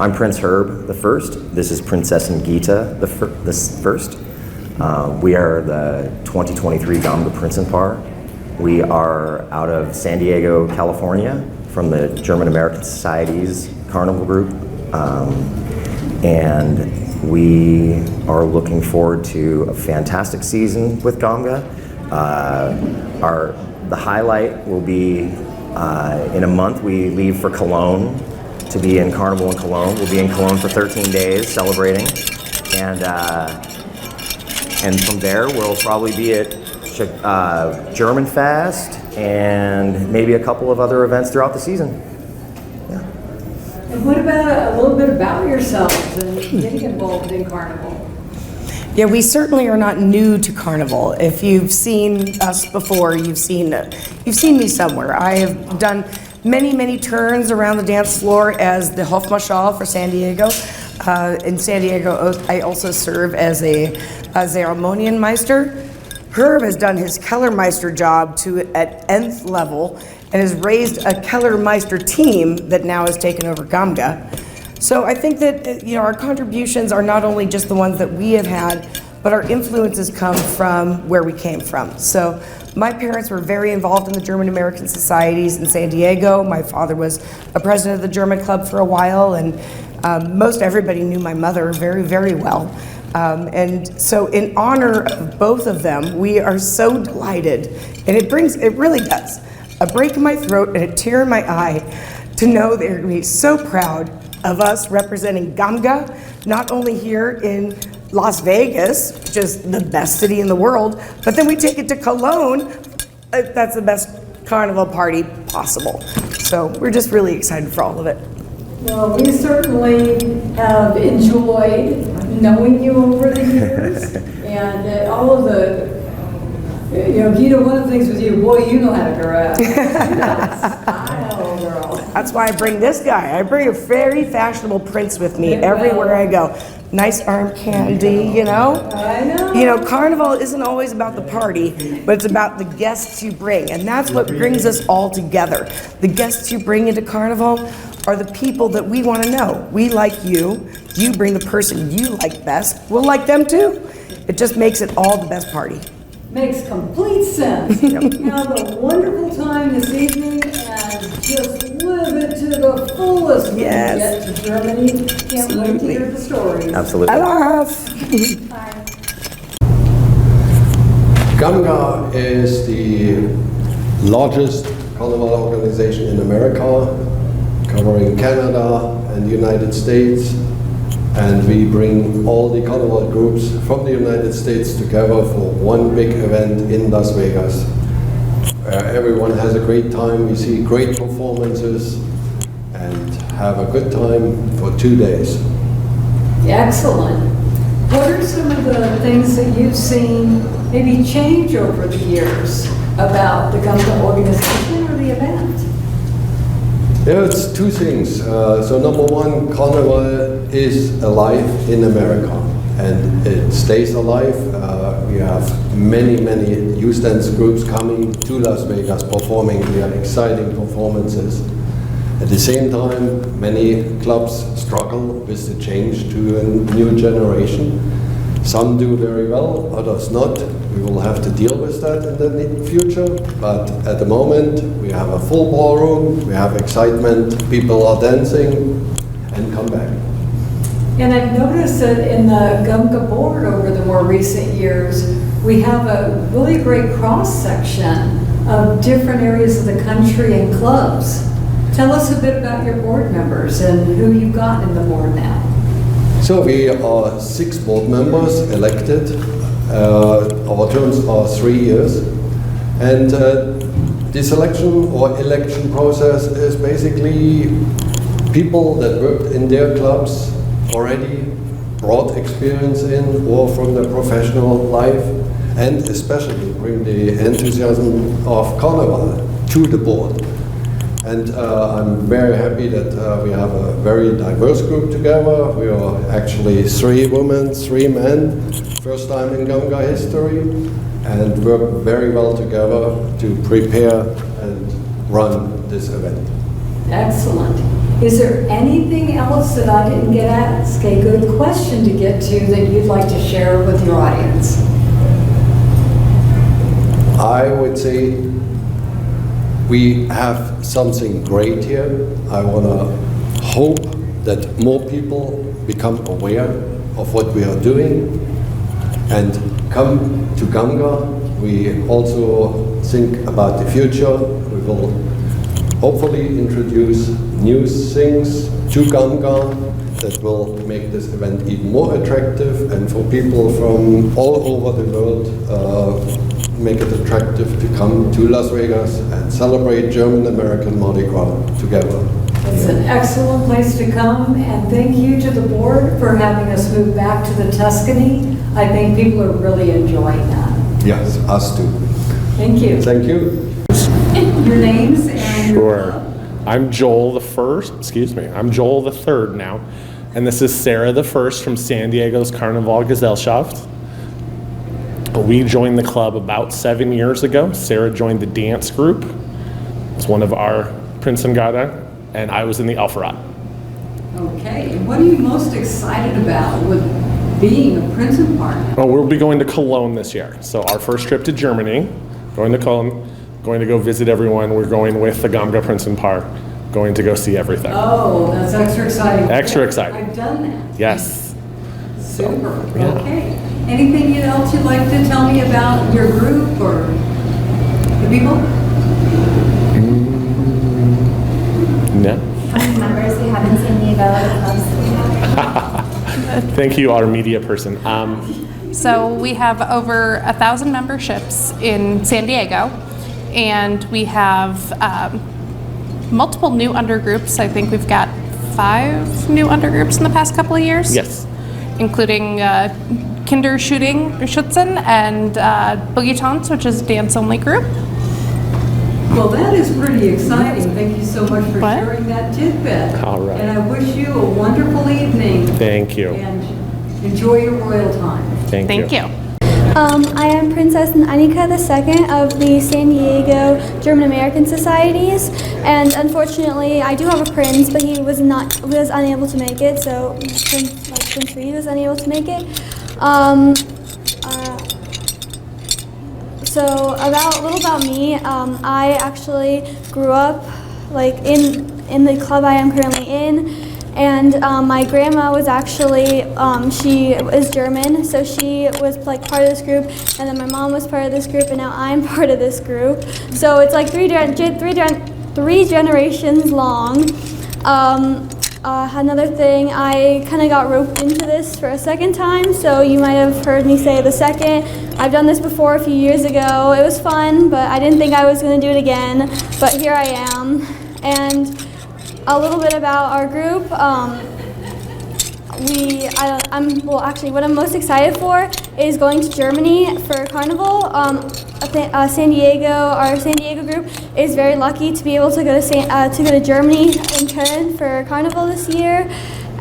I'm Prince Herb the First. This is Prinzessin Gita the First. We are the 2023 GAMGA Prinzenpaar. We are out of San Diego, California, from the German American Society's Carnival Group. And we are looking forward to a fantastic season with GAMGA. The highlight will be in a month we leave for Cologne to be in Carnival in Cologne. We'll be in Cologne for 13 days celebrating. And from there we'll probably be at German Fest and maybe a couple of other events throughout the season. Yeah. And what about a little bit about yourselves and getting involved in Carnival? Yeah, we certainly are not new to Carnival. If you've seen us before, you've seen me somewhere. I have done many turns around the dance floor as the Hofmarschall for San Diego. In San Diego, I also serve as a Zeremonienmeister. Herb has done his Kellermeister job at nth level and has raised a Kellermeister team that now has taken over GAMGA. So I think that our contributions are not only just the ones that we have had, but our influences come from where we came from. So my parents were very involved in the German American Societies in San Diego. My father was a president of the German Club for a while, and most everybody knew my mother very well. And so in honor of both of them, we are so delighted, and it really does a break in my throat and a tear in my eye to know they're going to be so proud of us representing GAMGA, not only here in Las Vegas, which is the best city in the world, but then we take it to Cologne. That's the best carnival party possible. So we're just really excited for all of it. Well, we certainly have enjoyed knowing you over the years, and all of the, Gita, one of the things with you, boy, you know how to dress. I know, girl. That's why I bring this guy. I bring a very fashionable prince with me everywhere I go. Nice arm candy, I know. Carnival isn't always about the party, but it's about the guests you bring, and that's what brings us all together. The guests you bring into Carnival are the people that we want to know. We like you. You bring the person you like best. We'll like them too. It just makes it all the best party. Makes complete sense. Have a wonderful time this evening and just live it to the fullest when you get to Germany. Can't wait to hear the stories. Absolutely. I love. Bye. GAMGA is the largest carnival organization in America, covering Canada and the United States. And we bring all the carnival groups from the United States together for one big event in Las Vegas. Everyone has a great time. We see great performances and have a good time for 2 days. Excellent. What are some of the things that you've seen maybe change over the years about the GAMGA organization or the event? Yeah, it's two things. So number one, Carnival is alive in America, and it stays alive. We have many youth dance groups coming to Las Vegas performing. We have exciting performances. At the same time, many clubs struggle with the change to a new generation. Some do very well, others not. We will have to deal with that in the future, but at the moment we have a full ballroom, we have excitement, people are dancing, and come back. And I've noticed that in the GAMGA board over the more recent years, we have a really great cross-section of different areas of the country and clubs. Tell us a bit about your board members and who you've got in the board now. So we are 6 board members elected. Our terms are 3 years. And the selection or election process is basically people that worked in their clubs already, brought experience in or from their professional life, and especially bring the enthusiasm of Carnival to the board. And I'm very happy that we have a very diverse group together. We are actually 3 women, 3 men, first time in GAMGA history, and work very well together to prepare and run this event. Excellent. Is there anything else that I didn't get asked, a good question to get to that you'd like to share with your audience? I would say we have something great here. I want to hope that more people become aware of what we are doing and come to GAMGA. We also think about the future. We will hopefully introduce new things to GAMGA that will make this event even more attractive, and for people from all over the world, make it attractive to come to Las Vegas and celebrate German-American Mardi Gras together. It's an excellent place to come, and thank you to the board for having us move back to the Tuscany. I think people are really enjoying that. Yes, us too. Thank you. Thank you. Your names and your Sure. club. I'm Joel the First, excuse me, I'm Joel the Third now. And this is Sarah the First from San Diego's Karneval Gesellschaft. We joined the club about 7 years ago. Sarah joined the dance group. It's one of our Prinzengarde, and I was in the Alpharat. Okay, and what are you most excited about with being a Prinzenpaar? Oh, we'll be going to Cologne this year. So our first trip to Germany, going to Cologne, going to go visit everyone. We're going with the GAMGA Prinzenpaar, going to go see everything. Oh, that's extra exciting. Extra exciting. I've done that. Yes. Super, yeah. okay. Anything else you'd like to tell me about your group or the people? No. Members who haven't seen the available clubs that we have. Thank you, our media person. So we have over 1,000 memberships in San Diego, and we have multiple new undergroups. I think we've got 5 new undergroups in the past couple of years. Yes. Including Kinderschutzen and Boogie Tons, which is a dance-only group. Well, that is pretty exciting. Thank you so much for What? sharing that tidbit. All right. And I wish you a wonderful evening. Thank you. And enjoy your royal time. Thank you. Thank you. I am Princess Annika II of the San Diego German American Societies, and unfortunately I do have a prince, but he was unable to make it, so Prince Reed was unable to make it. So a little about me, I actually grew up in the club I am currently in. And my grandma was actually, she is German, so she was part of this group, and then my mom was part of this group, and now I'm part of this group. So it's like three generations long. Another thing, I kind of got roped into this for a second time, so you might have heard me say the second. I've done this before a few years ago. It was fun, but I didn't think I was going to do it again, but here I am. And a little bit about our group. What I'm most excited for is going to Germany for Carnival. Our San Diego group is very lucky to be able to go to Germany in Köln for Carnival this year,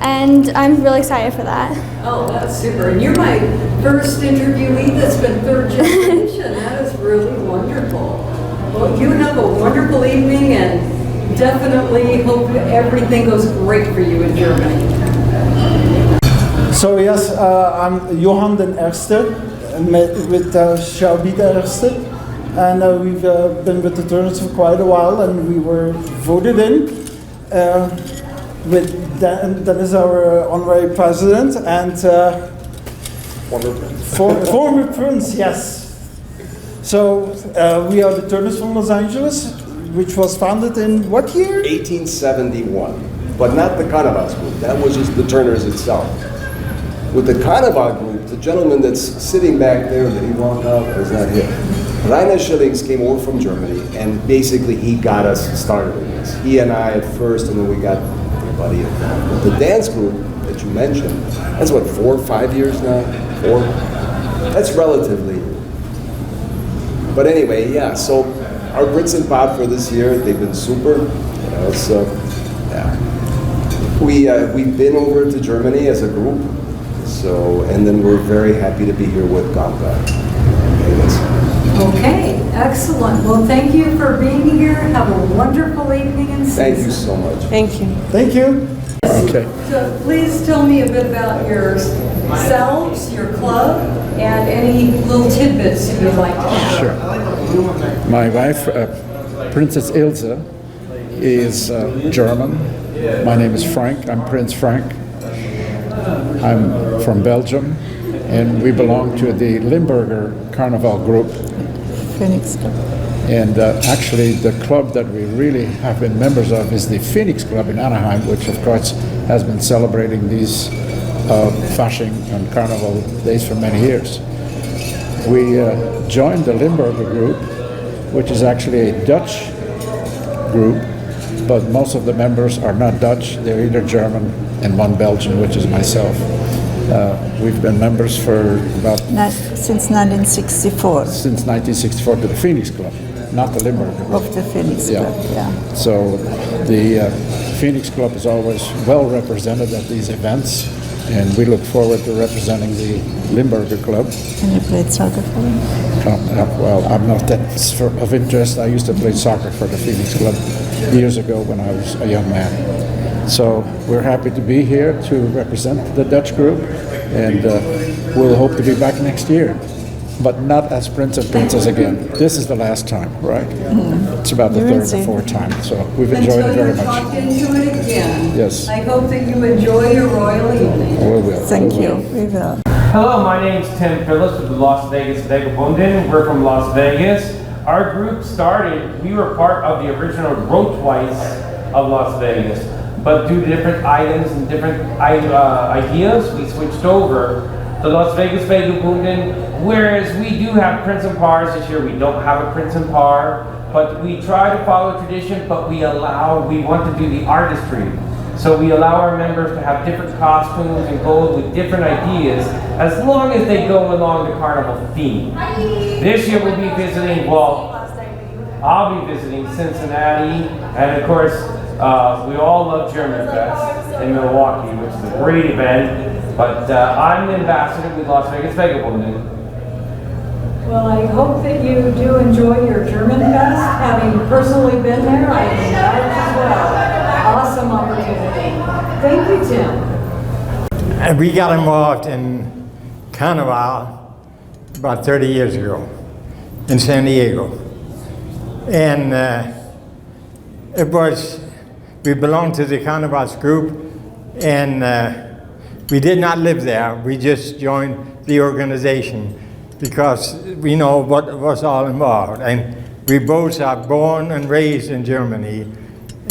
and I'm really excited for that. Oh, that's super. And you're my first interviewee that's been third generation. That is really wonderful. Well, you have a wonderful evening, and definitely hope everything goes great for you in Germany. So yes, I'm Johan den Erste with Schaubie der Erste, and we've been with the Turners for quite a while, and we were voted in with Dennis, our honorary president, and former prince, yes. So we are the Turners from Los Angeles, which was founded in what year? 1871, but not the Karnevals group. That was just the Turners itself. With the Karneval group, the gentleman that's sitting back there, did he walk out or is that him? Rainer Schillings came over from Germany, and basically he got us started in this. He and I at first, and then we got everybody involved. But the dance group that you mentioned, that's what, 4 or 5 years now? 4? That's relatively. But anyway, yeah, so our Prinzenpaar for this year, they've been super. So, yeah. We've been over to Germany as a group, so, and then we're very happy to be here with GAMGA. Okay, excellent. Well, thank you for being here, Have a wonderful evening and season. Thank you so much. Thank you. Thank you. Okay. So please tell me a bit about yourselves, your club, and any little tidbits you would like to share. Sure. My wife, Princess Ilse, is German. My name is Frank. I'm Prince Frank. I'm from Belgium, and we belong to the Limburger Carnival group. Phoenix Club. And actually, the club that we really have been members of is the Phoenix Club in Anaheim, which of course has been celebrating these Fasching and Carnival days for many years. We joined the Limburger group, which is actually a Dutch group, but most of the members are not Dutch. They're either German and one Belgian, which is myself. We've been members for about... Since 1964. Since 1964 to the Phoenix Club, not the Limburger Club. Of the Phoenix Club, yeah. So the Phoenix Club is always well represented at these events, and we look forward to representing the Limburger Club. And you played soccer for them? Well, I'm not that of interest. I used to play soccer for the Phoenix Club years ago when I was a young man. So we're happy to be here to represent the Dutch group, and we'll hope to be back next year, but not as Prince and Princess again. This is the last time, right? It's about the third or fourth time, so we've enjoyed it very much. Until you're talked into it again. Yes. I hope that you enjoy your royal evening. We will. Thank you. We will. Hello, my name's Tim Phillips with the Las Vegas Vagabundin. We're from Las Vegas. Our group started, we were part of the original Road Twice of Las Vegas, but due to different items and different ideas, we switched over to Las Vegas Vagabundin, whereas we do have Prinzenpaars this year. We don't have a Prinzenpaar, but we try to follow tradition, but we want to do the artistry. So we allow our members to have different costumes and go with different ideas as long as they go along the carnival theme. This year we'll be visiting, I'll be visiting Cincinnati, and of course, we all love German Fest in Milwaukee, which is a great event, but I'm the ambassador with Las Vegas Vagabundin. Well, I hope that you do enjoy your German Fest. Having personally been there, I enjoyed it as well. Awesome opportunity. Thank you, Tim. We got involved in Carnival about 30 years ago in San Diego. And we belonged to the Carnivals group, and we did not live there. We just joined the organization because we know what was all involved. And we both are born and raised in Germany.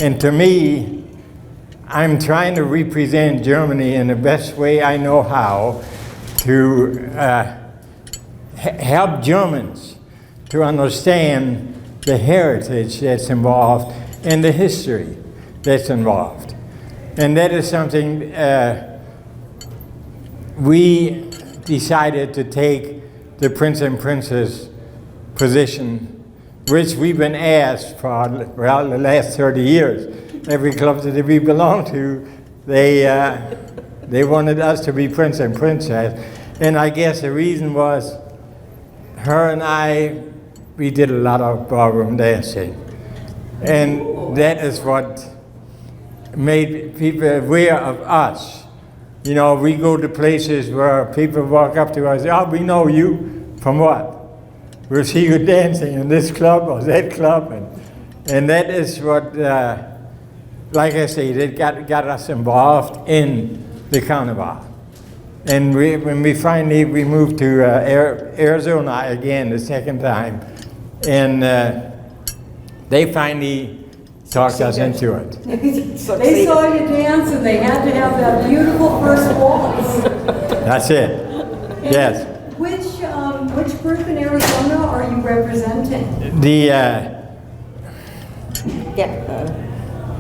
And to me, I'm trying to represent Germany in the best way I know how to help Germans to understand the heritage that's involved and the history that's involved. And that is something we decided to take the Prince and Princess position, which we've been asked for, well, the last 30 years. Every club that we belong to, they wanted us to be Prince and Princess. And I guess the reason was, her and I, we did a lot of ballroom dancing. And that is what made people aware of us. You know, we go to places where people walk up to us and say, oh, we know you from what? We'll see you dancing in this club or that club. And that is what, like I say, that got us involved in the Carnival. And when we finally moved to Arizona again the second time, and they finally talked us into it. They saw you dance and they had to have that beautiful first waltz. That's it. Yes. Which group in Arizona are you representing? The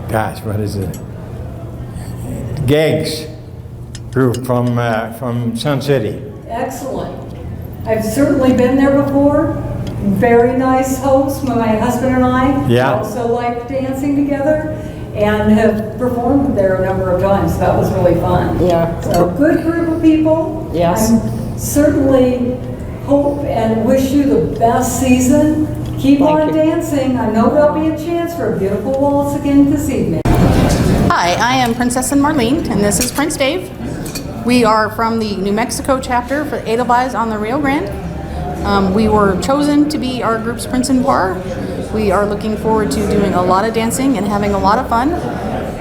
gosh, what is it? Gags group from Sun City. Excellent. I've certainly been there before. Very nice host. My husband and I also like dancing together and have performed there a number of times. So that was really fun. Yeah. So good group of people. Yes. I certainly hope and wish you the best season. Keep Thank on you. dancing. I know there'll be a chance for a beautiful waltz again this evening. Hi, I am Princess Marlene, and this is Prince Dave. We are from the New Mexico chapter for Edelweiss on the Rio Grande. We were chosen to be our group's Prinzenpaar. We are looking forward to doing a lot of dancing and having a lot of fun.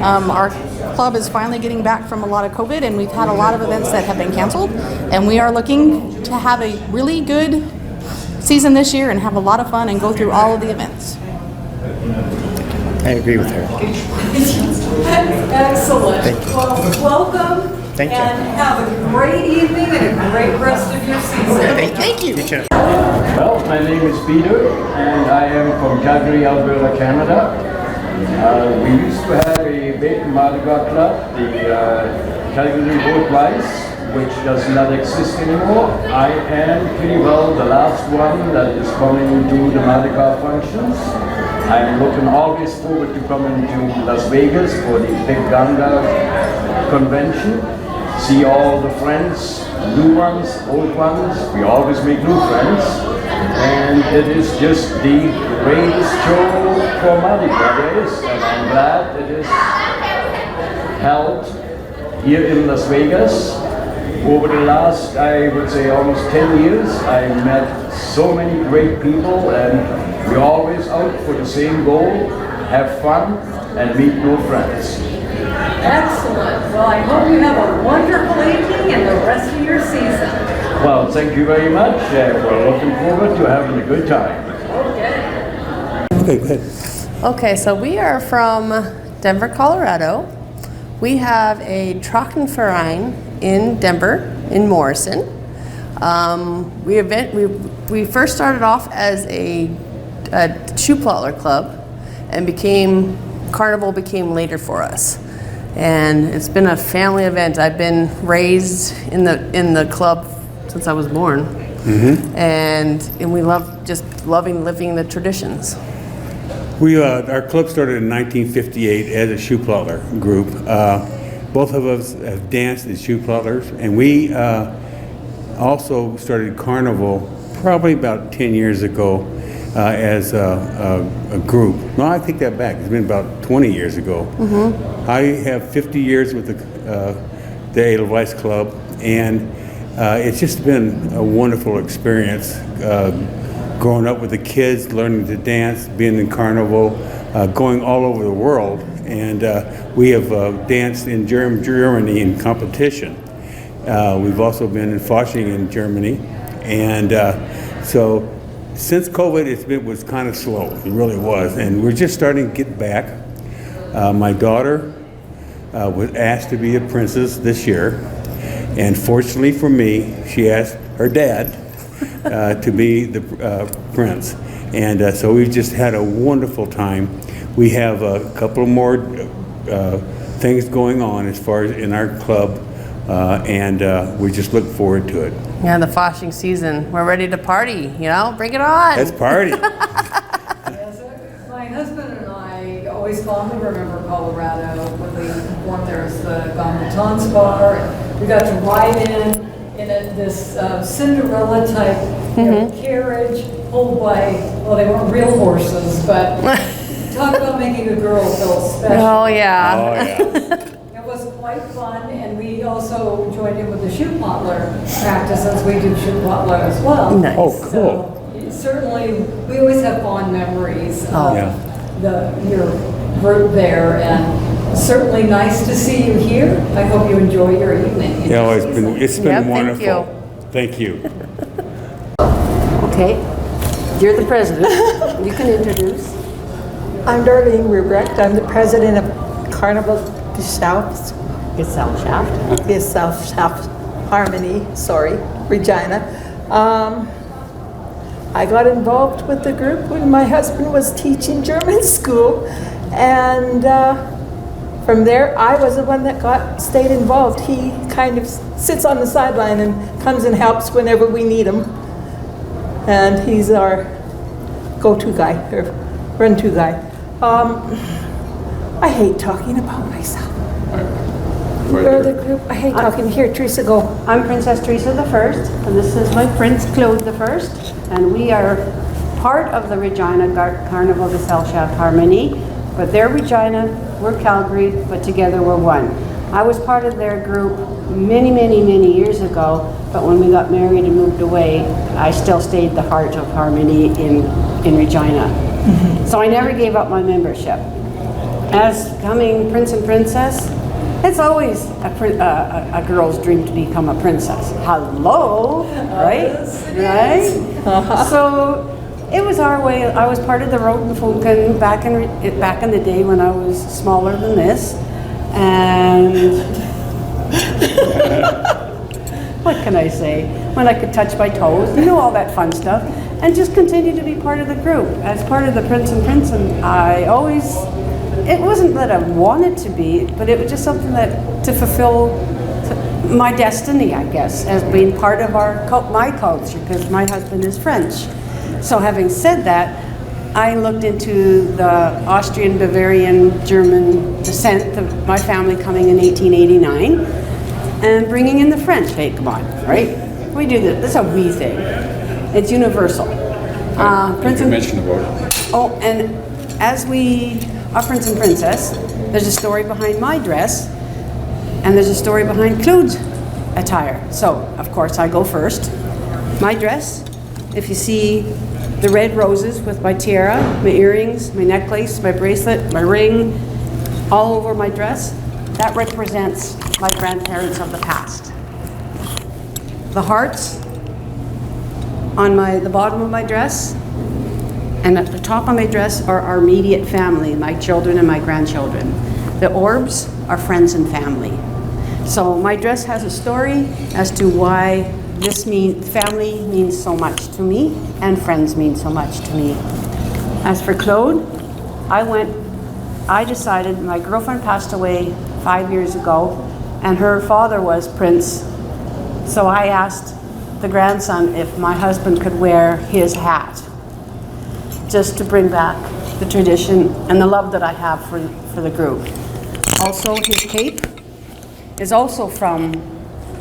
Our club is finally getting back from a lot of COVID, and we've had a lot of events that have been canceled. And we are looking to have a really good season this year and have a lot of fun and go through all of the events. I agree with her. Excellent. Thank you. Well, welcome. Thank you. And have a great evening and a great rest of your season. Thank you. Well, my name is Peter, and I am from Calgary, Alberta, Canada. We used to have a big Mardi Gras club, the Calgary Boat Rice, which does not exist anymore. I am pretty well the last one that is coming to the Mardi Gras functions. I'm looking always forward to coming to Las Vegas for the big GAMGA convention. See all the friends, new ones, old ones. We always make new friends. And it is just the greatest show for Mardi Gras there is. And I'm glad it is held here in Las Vegas. Over the last, I would say, almost 10 years, I met so many great people, and we're always out for the same goal, have fun, and meet new friends. Excellent. Well, I hope you have a wonderful evening and the rest of your season. Well, thank you very much. We're looking forward to having a good time. Okay, go ahead. Okay, so we are from Denver, Colorado. We have a Trockenverein in Denver, in Morrison. We first started off as a Schuhplattler club, and Carnival became later for us. And it's been a family event. I've been raised in the club since I was born, and we loving living the traditions. Our club started in 1958 as a Schuhplattler group. Both of us have danced as Schuhplattlers, and we also started Carnival probably about 10 years ago as a group. No, I take that back. It's been about 20 years ago. I have 50 years with the Edelweiss Club, and it's just been a wonderful experience growing up with the kids, learning to dance, being in Carnival, going all over the world. And we have danced in Germany in competition. We've also been in Fasching in Germany. And so since COVID, it was kind of slow. It really was. And we're just starting to get back. My daughter was asked to be a princess this year. And fortunately for me, she asked her dad to be the prince. And so we've just had a wonderful time. We have a couple more things going on as far as in our club, and we just look forward to it. Yeah, the Fasching season. We're ready to party, bring it on. Let's party. My husband and I always fondly remember Colorado when we performed there as the Tanzpaar, and we got to ride in this Cinderella type carriage pulled by, well, they weren't real horses, but talk about making a girl feel special. Oh, yeah. Oh, yeah. It was quite fun, and we also joined in with the Schuhplattler practices. We do Schuhplattler as well. Nice. Oh, cool. So certainly, we always have fond memories of your group there, and certainly nice to see you here. I hope you enjoy your evening. Yeah, it's been wonderful. Thank you. Thank you. Okay, you're the president. You can introduce. I'm Darlene Ruprecht. I'm the president of Carnival Gesellschaft. Gesellschaft Harmony, Regina. I got involved with the group when my husband was teaching German school, and from there I was the one that stayed involved. He kind of sits on the sideline and comes and helps whenever we need him, and he's our go-to guy, or run-to guy. I hate talking about myself. We're the group. I hate talking. Here, Teresa, go. I'm Princess Teresa the First, and this is my Prince Claude the First, and we are part of the Regina Carnival Gesellschaft Harmonie, but they're Regina, we're Calgary, but together we're one. I was part of their group many, many, many years ago, but when we got married and moved away, I still stayed the heart of Harmony in Regina. So I never gave up my membership. As coming Prince and Princess, it's always a girl's dream to become a princess. Hello, right? Right? So it was our way. I was part of the Roten Funken back in the day when I was smaller than this. And what can I say? When I could touch my toes, you know, all that fun stuff. And just continue to be part of the group. As part of the Prince and Princeton, it wasn't that I wanted to be, but it was just something that to fulfill my destiny, I guess, as being part of my culture, because my husband is French. So having said that, I looked into the Austrian, Bavarian, German descent of my family coming in 1889 and bringing in the French. Hey, come on, right? We do this. This is a we thing. It's universal. Prince and mention the word. Oh, and as we are Prince and Princess, there's a story behind my dress, and there's a story behind Claude's attire. So, of course, I go first. My dress, if you see the red roses with my tiara, my earrings, my necklace, my bracelet, my ring, all over my dress, that represents my grandparents of the past. The hearts on the bottom of my dress and at the top of my dress are our immediate family, my children and my grandchildren. The orbs are friends and family. So my dress has a story as to why family means so much to me and friends mean so much to me. As for Claude, I decided, my girlfriend passed away 5 years ago and her father was Prince. So I asked the grandson if my husband could wear his hat, just to bring back the tradition and the love that I have for the group. Also, his cape is also from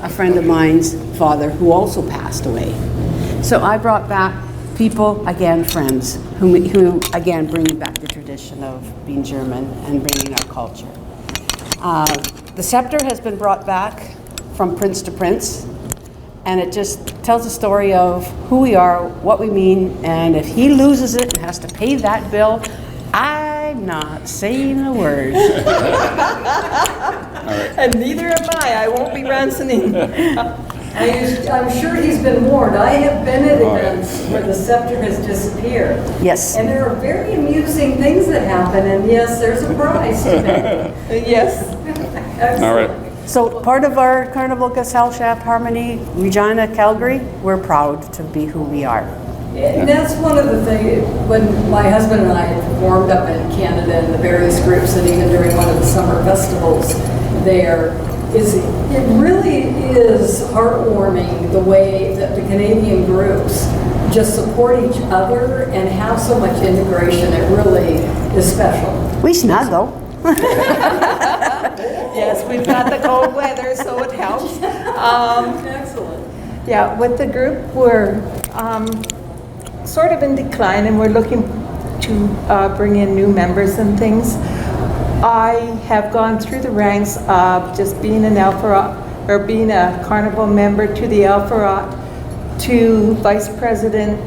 a friend of mine's father who also passed away. So I brought back people, again, friends, who again bring back the tradition of being German and bringing our culture. The scepter has been brought back from prince to prince, and it just tells a story of who we are, what we mean, and if he loses it and has to pay that bill, I'm not saying a word. And neither am I. I won't be ransoming. I'm sure he's been warned. I have been at events where the scepter has disappeared. Yes. And there are very amusing things that happen, and yes, there's a price to pay. Yes. All right. So part of our Carnival Gesellschaft Harmony, Regina, Calgary, we're proud to be who we are. And that's one of the things, when my husband and I had performed up in Canada in the various groups, and even during one of the summer festivals there, it really is heartwarming the way that the Canadian groups just support each other and have so much integration. It really is special. We snuggle. Yes, we've got the cold weather, so it helps. Excellent. Yeah, with the group, we're sort of in decline, and we're looking to bring in new members and things. I have gone through the ranks of just being an Alpharat, or being a Carnival member, to the Alpharat, to vice president,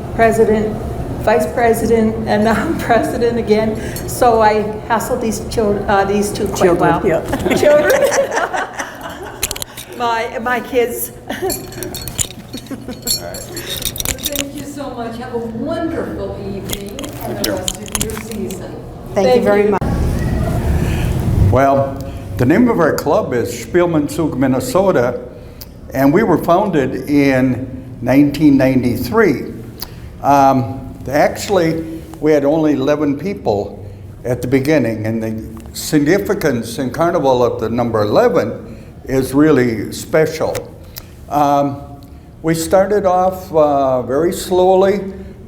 vice president, and now president again. So I hassle these two quite well. Yeah. Children. my kids. Thank you so much. Have a wonderful evening and the rest of your season. Thank you very much. Well, the name of our club is Spielmannzug, Minnesota, and we were founded in 1993. Actually, we had only 11 people at the beginning, and the significance in Carnival of the number 11 is really special. We started off very slowly,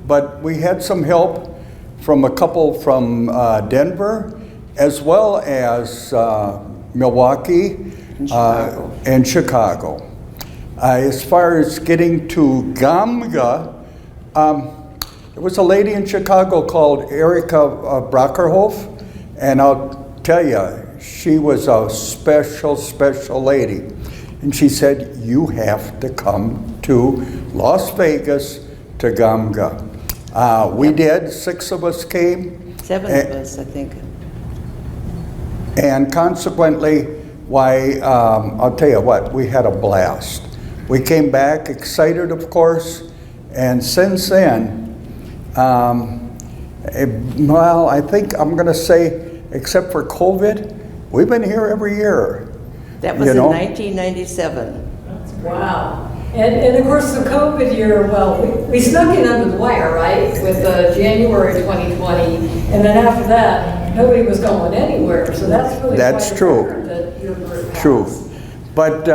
but we had some help from a couple from Denver, as well as Milwaukee and Chicago. As far as getting to GAMGA, it there was a lady in Chicago called Erika Brockerhoff, and I'll tell you, she was a special, special lady. And she said, you have to come to Las Vegas to GAMGA. We did, 6 of us came. 7 of us, I think. And consequently, why, I'll tell you what, we had a blast. We came back excited, of course, and since then, well, I think I'm going to say, except for COVID, we've been here every year. That was in 1997. Wow. And of course, the COVID year, well, we snuck in under the wire, right, with January 2020, and then after that, nobody was going anywhere, so that's really That's quite a true. record that your group has. True. But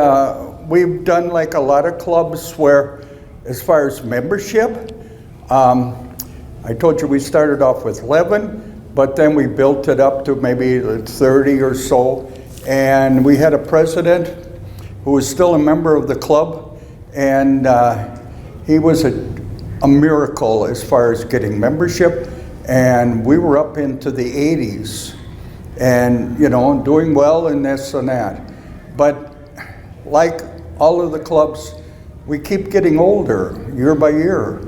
we've done like a lot of clubs where, as far as membership, I told you we started off with 11, but then we built it up to maybe 30 or so. And we had a president who was still a member of the club, and he was a miracle as far as getting membership. And we were up into the 80s and, you know, doing well and this and that. But like all of the clubs, we keep getting older year by year,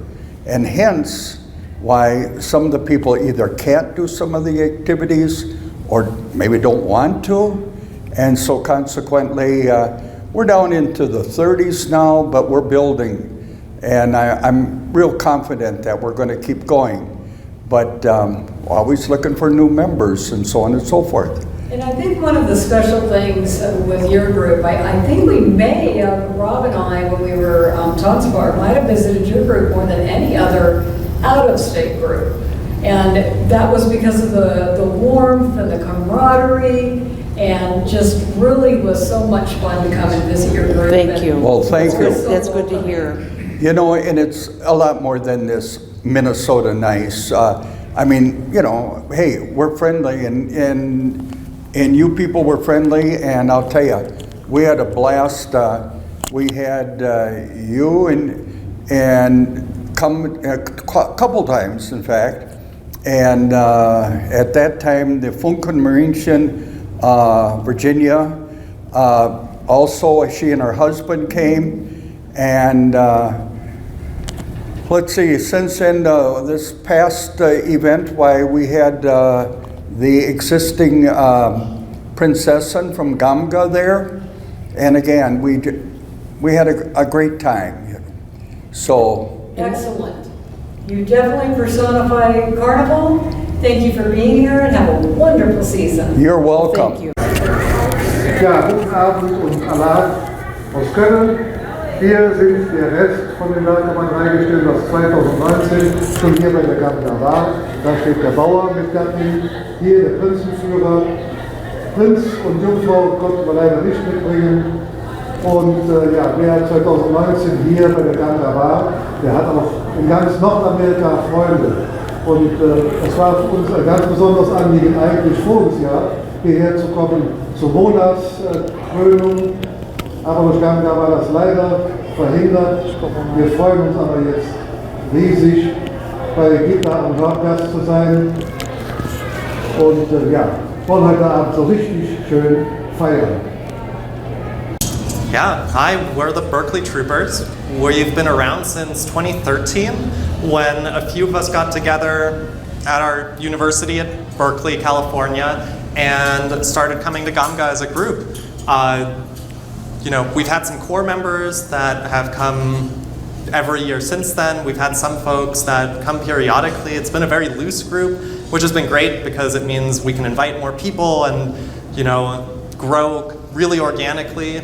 and hence why some of the people either can't do some of the activities or maybe don't want to. And so consequently, we're down into the 30s now, but we're building. And I'm real confident that we're going to keep going. But always looking for new members and so on and so forth. And I think one of the special things with your group, I think we may, Rob and I, when we were Tanzpaar, might have visited your group more than any other out-of-state group. And that was because of the warmth and the camaraderie, and just really was so much fun to come and visit your group. Thank you. Well, thank you. That's good to hear. You know, and it's a lot more than this Minnesota nice. I mean, you know, hey, we're friendly, and you people were friendly, and I'll tell you, we had a blast. We had you and come a couple times, in fact, and at that time, the Funkenmariechen, Virginia, also she and her husband came, and let's see, since then, this past event, why we had the existing Prinzessin from GAMGA there, and again, we had a great time. So. Excellent. You definitely personify Carnival. Thank you for being here and have a wonderful season. You're welcome. Thank you. Ja, guten Abend und Alarm aus Köln. Hier sind der Rest von den Leitern reingestellt, was 2019 schon hier bei der GAMGA war. Da steht der Bauer mit Gatten, hier der Prinzenführer. Prinz und Jungfrau konnten wir leider nicht mitbringen. Und ja, wer 2019 hier bei der GAMGA war, der hat auch in ganz Nordamerika Freunde. Und es war für uns ein ganz besonderes Anliegen, eigentlich voriges Jahr hierher zu kommen zur Monatskrönung. Aber durch GAMGA war das leider verhindert. Wir freuen uns aber jetzt riesig, bei Gita und Gast zu sein. Und ja, wollen heute Abend so richtig schön feiern. Yeah, hi, we're the Berkeley Troopers. We've been around since 2013 when a few of us got together at our university at Berkeley, California, and started coming to GAMGA as a group. You know, we've had some core members that have come every year since then. We've had some folks that come periodically. It's been a very loose group, which has been great because it means we can invite more people and, you know, grow really organically.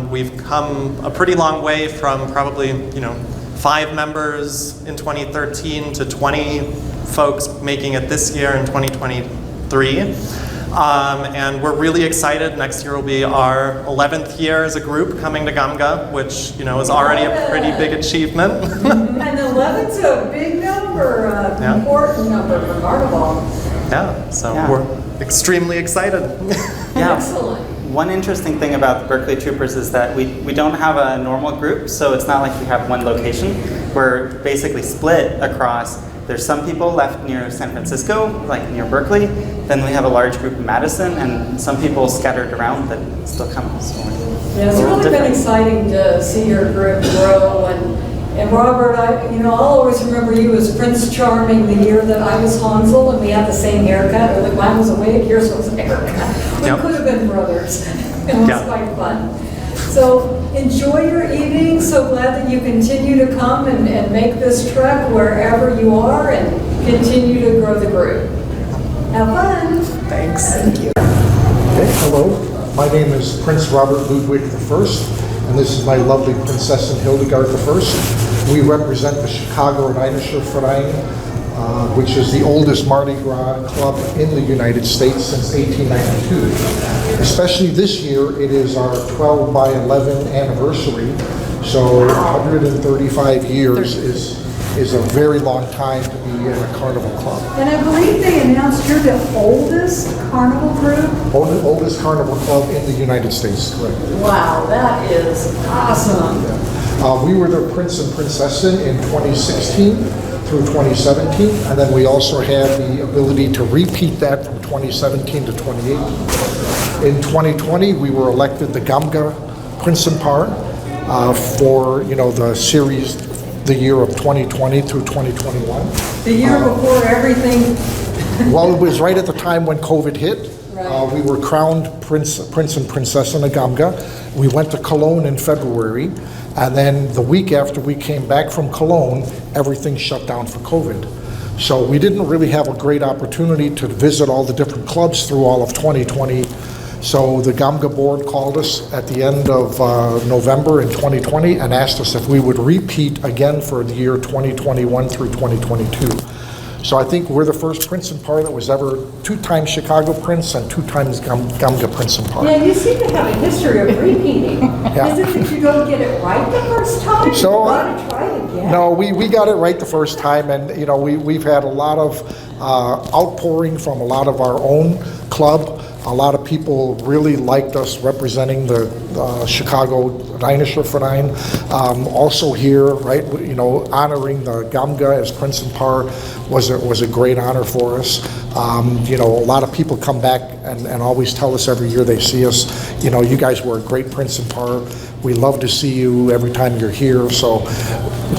We've come a pretty long way from probably, you know, 5 members in 2013 to 20 folks making it this year in 2023. And we're really excited. Next year will be our 11th year as a group coming to GAMGA, which, you know, is already a pretty big achievement. And 11's a big number, an important number for Carnival. Yeah, so we're extremely excited. Yeah. Excellent. One interesting thing about the Berkeley Troopers is that we don't have a normal group, so it's not like we have one location. We're basically split across there's some people left near San Francisco, like near Berkeley. Then we have a large group in Madison, and some people scattered around that still come. So yeah, it's really been exciting to see your group grow. And Robert, I'll always remember you as Prince Charming the year that I was Hansel, and we had the same haircut. Or like mine was a wig, yours was a haircut. We could have been brothers. It was quite fun. So enjoy your evening. So glad that you continue to come and make this trek wherever you are, and continue to grow the group. Have fun. Thanks. Thank you. Okay, hello. My name is Prince Robert Ludwig I, and this is my lovely Prinzessin Hildegard I. We represent the Chicago Rheinischer Verein, which is the oldest Mardi Gras club in the United States since 1892. Especially this year, it is our 12 by 11 anniversary, so 135 years is a very long time to be in a carnival club. And I believe they announced you're the oldest carnival group? Oldest carnival club in the United States, correct. Wow, that is awesome. We were the Prince and Prinzessin in 2016 through 2017, and then we also had the ability to repeat that from 2017 to 2018. In 2020, we were elected the GAMGA Prinzenpaar for the series, the year of 2020 through 2021. The year before everything. Well, it was right at the time when COVID hit. We were crowned Prince and Prinzessin of GAMGA. We went to Cologne in February, and then the week after we came back from Cologne, everything shut down for COVID. So we didn't really have a great opportunity to visit all the different clubs through all of 2020. So the GAMGA board called us at the end of November in 2020 and asked us if we would repeat again for the year 2021 through 2022. So I think we're the first Prinzenpaar that was ever 2 times Chicago Prince and 2 times GAMGA Prinzenpaar. Yeah, you seem to have a history of repeating. Is it that you don't get it right the first time? So, you want to try it again? No, we got it right the first time, and we've had a lot of outpouring from a lot of our own club. A lot of people really liked us representing the Chicago Rheinischer Verein. Also here, right, honoring the GAMGA as Prinzenpaar was a great honor for us. A lot of people come back and always tell us every year they see us, you guys were a great Prinzenpaar. We love to see you every time you're here. So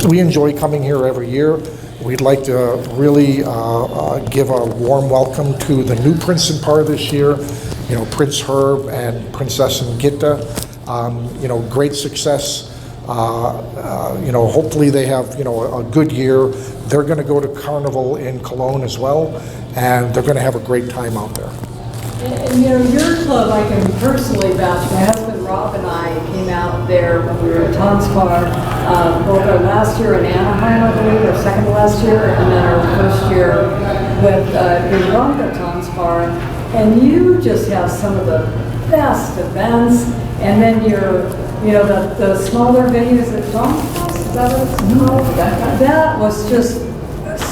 we enjoy coming here every year. We'd like to really give a warm welcome to the new Prinzenpaar this year, Prince Herb and Prinzessin Gitta. Great success. Hopefully they have, a good year. They're going to go to Carnival in Cologne as well, and they're going to have a great time out there. And your club, I can personally vouch. My husband Rob and I came out there when we were at Tanzpaar, both our last year in Anaheim, I believe, our second to last year, and then our first year with the GAMGA Tanzpaar. And you just have some of the best events. And then the smaller venues at Tanzpaar, is that what it's called? That was just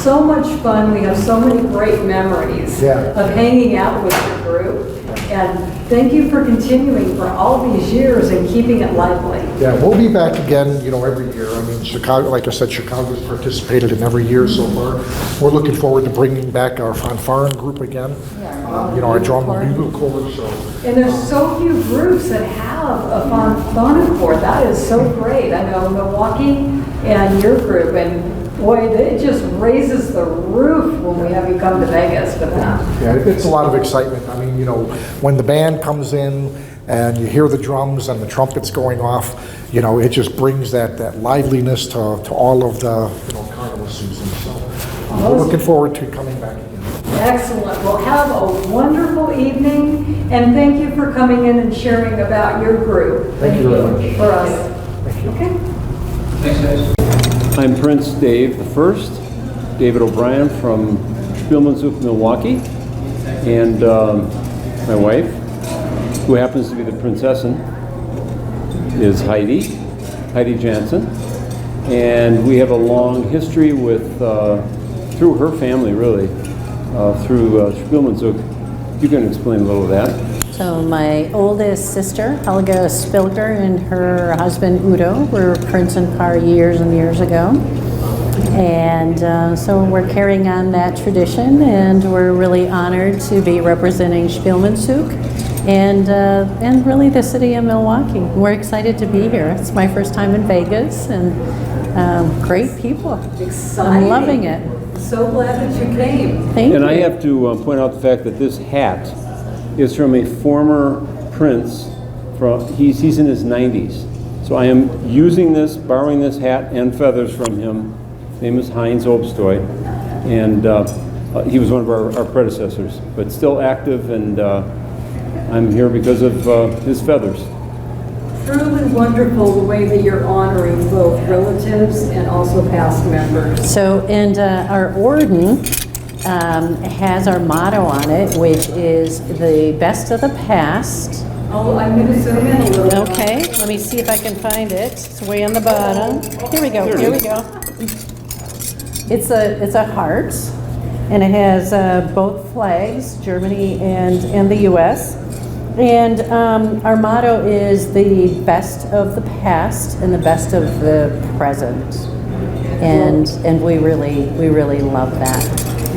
so much fun. We have so many great memories of hanging out with your group. And thank you for continuing for all these years and keeping it lively. Yeah, we'll be back again, every year. I mean, Chicago, like I said, Chicago's participated in every year so far. We're looking forward to bringing back our fanfare group again. Our drum and bugle corps. So. And there's so few groups that have a fanfare corps. That is so great. I know Milwaukee and your group, and boy, it just raises the roof when we have you come to Vegas for that. Yeah, it's a lot of excitement. I mean, when the band comes in and you hear the drums and the trumpets going off, it just brings that liveliness to all of the carnival season. So we're looking forward to coming back again. Excellent. Well, have a wonderful evening, and thank you for coming in and sharing about your group. Thank you very much. For us. Thank you. Okay. Thanks, guys. I'm Prince Dave I, David O'Brien from Spielmannshof, Milwaukee, and my wife, who happens to be the Prinzessin, is Heidi Jansen, and we have a long history with, through her family really, through Spielmannshof. You can explain a little of that. So my oldest sister, Helga Spilker, and her husband Udo were Prinzenpaar years and years ago. And so we're carrying on that tradition, and we're really honored to be representing Spielmannszug and really the city of Milwaukee. We're excited to be here. It's my first time in Vegas, and great people. Exciting. I'm loving it. So glad that you came. Thank you. And I have to point out the fact that this hat is from a former prince. He's in his 90s. So I am using this, borrowing this hat and feathers from him. His name is Heinz Obstoy, and he was one of our predecessors, but still active, and I'm here because of his feathers. Truly wonderful the way that you're honoring both relatives and also past members. So, and our Orden has our motto on it, which is the best of the past. Oh, I'm going to zoom in a little. Okay, let me see if I can find it. It's way on the bottom. Here we go, here we go. It's a heart, and it has both flags, Germany and the U.S. And our motto is the best of the past and the best of the present. And we really love that.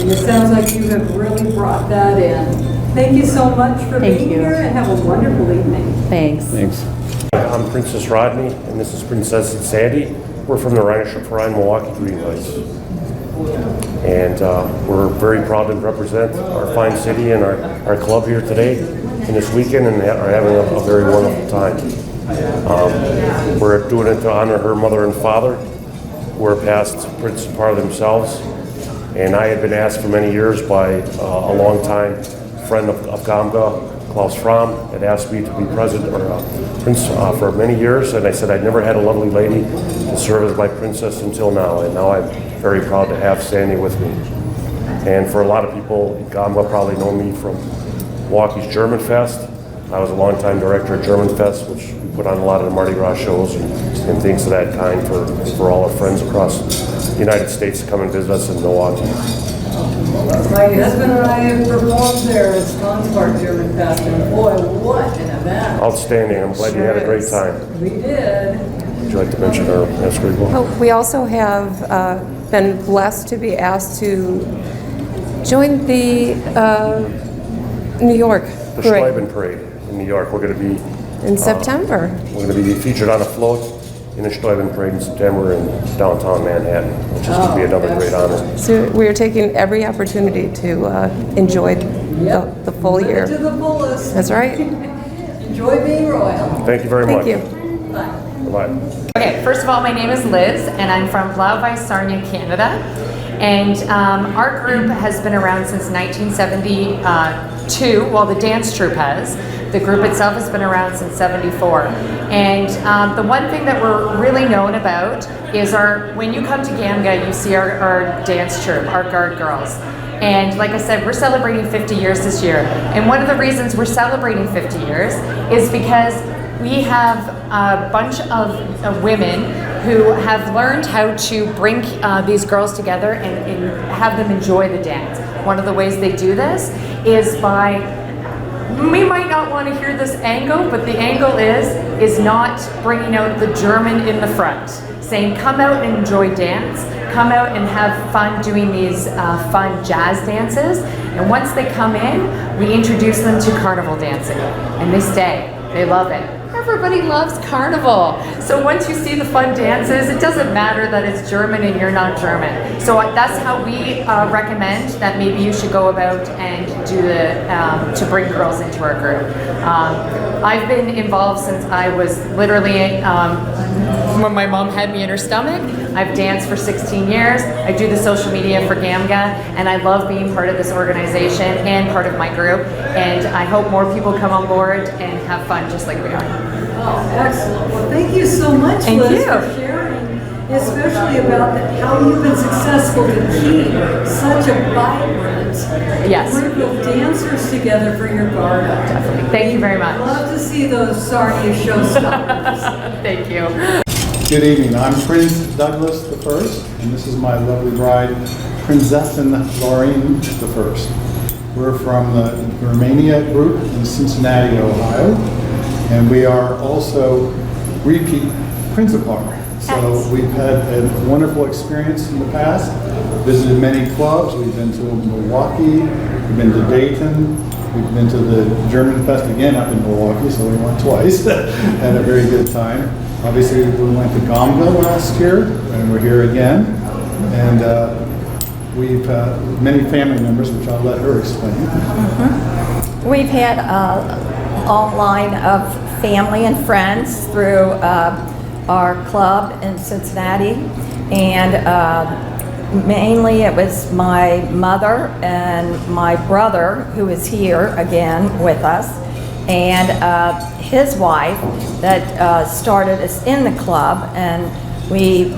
And it sounds like you have really brought that in. Thank you so much for being here, and have a wonderful evening. Thanks. Thanks. I'm Princess Rodney, and this is Princess Sandy. We're from the Rheinische Verein Milwaukee Greenlights. And we're very proud to represent our fine city and our club here today and this weekend, and are having a very wonderful time. We're doing it to honor her mother and father, who are past Prinzenpaar themselves. And I had been asked for many years by a longtime friend of GAMGA, Klaus Fromm, had asked me to be president or prince for many years, and I said I'd never had a lovely lady to serve as my princess until now, and now I'm very proud to have Sandy with me. And for a lot of people, GAMGA probably know me from Milwaukee's German Fest. I was a longtime director at German Fest, which we put on a lot of the Mardi Gras shows and things of that kind for all our friends across the United States to come and visit us in Milwaukee. My husband and I have performed there at Tanzpaar German Fest, and boy, what an event. Outstanding. I'm glad you had a great time. We did. Would you like to mention our masquerade ball? Well, we also have been blessed to be asked to join the New York The parade Schleiben Parade in New York. We're going to be in September. We're going to be featured on a float in the Schleiben Parade in September in downtown Manhattan, which is going to be another great honor. So we are taking every opportunity to enjoy the full year. To the fullest. That's right. Enjoy being royal. Thank you very much. Thank you. Bye. Okay, first of all, my name is Liz, and I'm from Blau-Weiß Sarnia, Canada. And our group has been around since 1972. Well, the dance troupe has. The group itself has been around since '74. And the one thing that we're really known about is when you come to GAMGA, you see our dance troupe, our guard girls. And like I said, we're celebrating 50 years this year. And one of the reasons we're celebrating 50 years is because we have a bunch of women who have learned how to bring these girls together and have them enjoy the dance. One of the ways they do this is by, we might not want to hear this angle, but the angle is not bringing out the German in the front, saying come out and enjoy dance, come out and have fun doing these fun jazz dances, and once they come in, we introduce them to carnival dancing, and they stay, they love it. Everybody loves carnival. So once you see the fun dances, it doesn't matter that it's German and you're not German. So that's how we recommend that maybe you should go about and do to bring girls into our group. I've been involved since I was literally, when my mom had me in her stomach. I've danced for 16 years. I do the social media for GAMGA, and I love being part of this organization and part of my group. And I hope more people come on board and have fun just like we are. Oh, excellent. Well, thank you so much, Thank Liz, you. for sharing, especially about how you've been successful to keep such a vibrant group of dancers together for your garden. Definitely. Thank you very much. Love to see those Sarnia showstoppers. Thank you. Good evening. I'm Prince Douglas I, and this is my lovely bride, Prinzessin Lorraine I. We're from the Romania group in Cincinnati, Ohio, and we are also repeat Prinzenpaar. So we've had a wonderful experience in the past, visited many clubs. We've been to Milwaukee, we've been to Dayton, we've been to the German Fest again up in Milwaukee, so we went twice. Had a very good time. Obviously, we went to GAMGA last year, and we're here again. And we've many family members, which I'll let her explain. We've had a long line of family and friends through our club in Cincinnati, and mainly it was my mother and my brother who is here again with us, and his wife that started us in the club, and we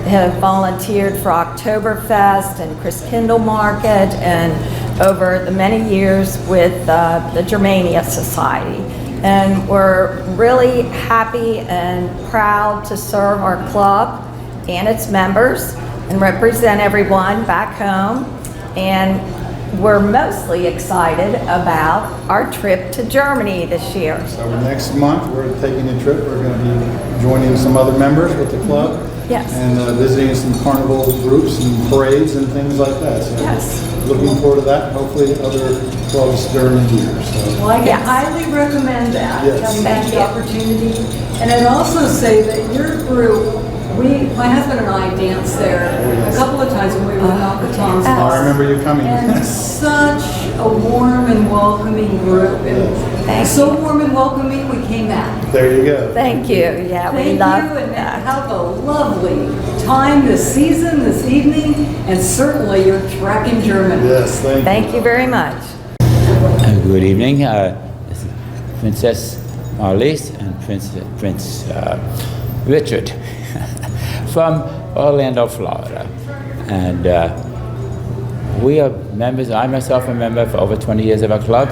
have volunteered for Oktoberfest and Christkindl Market and over the many years with the Germania Society. And we're really happy and proud to serve our club and its members and represent everyone back home. And we're mostly excited about our trip to Germany this year. So next month, we're taking a trip. We're going to be joining some other members with the club. Yes. And visiting some carnival groups and parades and things like that. So yes. Looking forward to that, and hopefully other clubs during the year. So. Well, I can highly recommend that, Yes. having had the opportunity. And I'd also say that your group, my husband and I danced there a couple of times when we were out the Tanzpaar. I remember you coming. And such a warm and welcoming group. And so warm and welcoming, we came back. There you go. Thank you. Yeah, we Thank love you, and have a lovely time this season, this evening, and certainly your trek in Germany. Yes, thank you very much. Good evening, this is Princess Marlies and Prince Richard from Orlando, Florida. And we are members, I myself am a member for over 20 years of our club,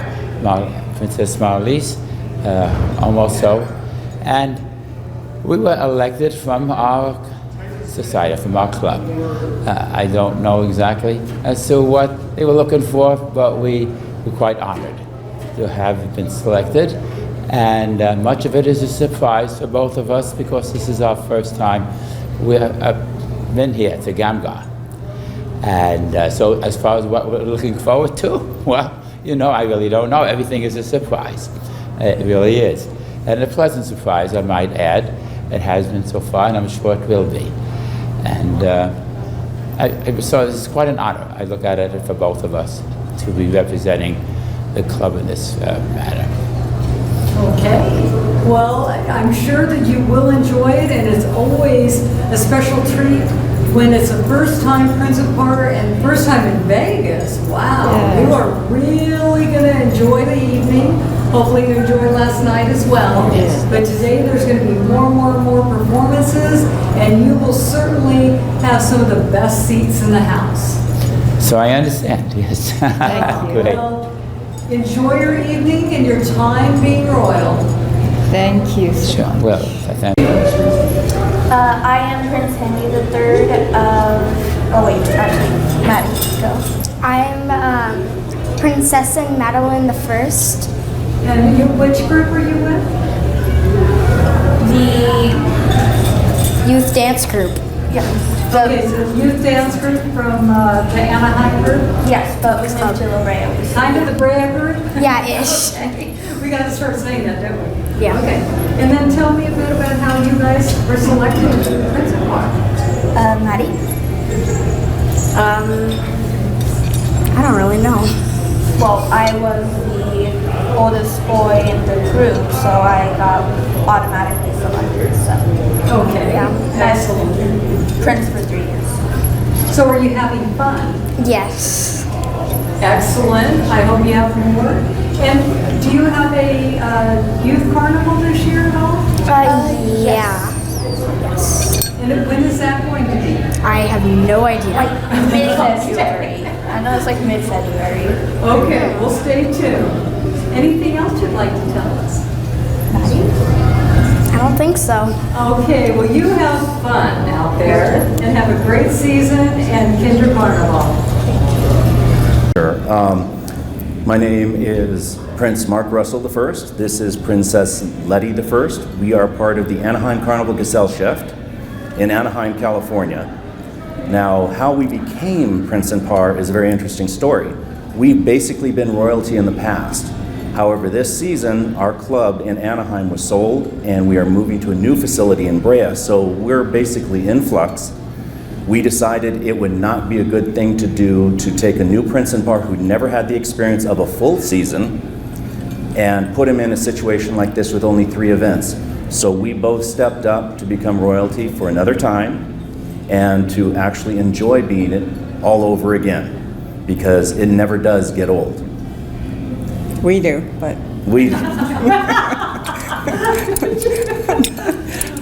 Princess Marlies, almost so. And we were elected from our society, from our club. I don't know exactly as to what they were looking for, but we were quite honored to have been selected. And much of it is a surprise for both of us because this is our first time we've been here to GAMGA. And so as far as what we're looking forward to, well, you know, I really don't know. Everything is a surprise. It really is. And a pleasant surprise, I might add. It has been so far, and I'm sure it will be. And so this is quite an honor. I look at it for both of us to be representing the club in this matter. Okay. Well, I'm sure that you will enjoy it, and it's always a special treat when it's a first time Prinzenpaar and first time in Vegas. Wow. Yeah. You are really going to enjoy the evening. Hopefully you enjoyed last night as well. Yes. But today there's going to be more and more performances, and you will certainly have some of the best seats in the house. So I understand, yes. Thank you. Great. Well, enjoy your evening and your time being royal. Thank you. Sure. Well, thank you. I am Prince Henry III of, actually, Maddie, go. I'm Princess Madeline I. And which group are you with? The youth dance group. Yes. Okay, so the youth dance group from the Anaheim group? Yes, but we moved to La Brea. Kind of the Brea group? Yeah, ish. Okay. We got to start saying that, don't we? Yeah. Okay. And then tell me a bit about how you guys were selected to the Prinzenpaar. Maddie? I don't really know. Well, I was the oldest boy in the group, so I got automatically selected. So. Okay. Yeah. Excellent. Prince for 3 years. So are you having fun? Yes. Excellent. I hope you have more. And do you have a youth carnival this year at all? Yeah. Yes. And when is that going to be? I have no idea. Like mid-February. I know it's like mid-February. Okay, we'll stay tuned. Anything else you'd like to tell us? I don't think so. Okay, well you have fun out there and have a great season and Kinder Carnival. Sure. My name is Prince Mark Russell I. This is Princess Letty I. We are part of the Anaheim Carnival Gesellschaft. in Anaheim, California. Now, how we became Prinzenpaar is a very interesting story. We've basically been royalty in the past. However, this season, our club in Anaheim was sold, and we are moving to a new facility in Brea, so we're basically in flux. We decided it would not be a good thing to do to take a new Prinzenpaar who never had the experience of a full season and put him in a situation like this with only 3 events. So we both stepped up to become royalty for another time and to actually enjoy being it all over again, because it never does get old. We do, but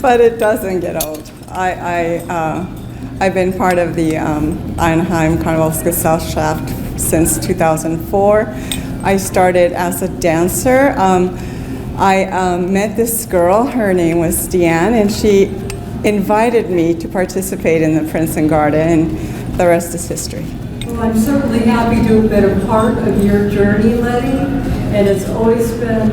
but it doesn't get old. I've been part of the Anaheim Karnevalsgesellschaft since 2004. I started as a dancer. I met this girl, her name was Deanne, and she invited me to participate in the Prinzengarde, and the rest is history. Well, I'm certainly happy to have been a part of your journey, Letty, and it's always been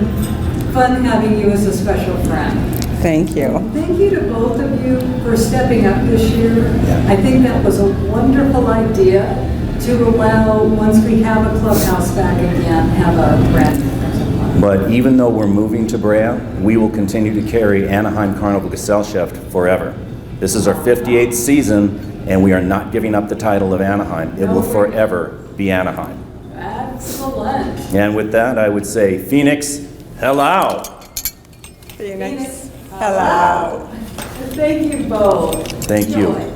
fun having you as a special friend. Thank you. Thank you to both of you for stepping up this year. I think that was a wonderful idea to allow, once we have a clubhouse back again, have a brand new Prinzenpaar. But even though we're moving to Brea, we will continue to carry Anaheim Karnevalgesellschaft forever. This is our 58th season, and we are not giving up the title of Anaheim. It will forever be Anaheim. Excellent. And with that, I would say, Phoenix, hello! Phoenix, hello. Thank you both. Thank you. Joy.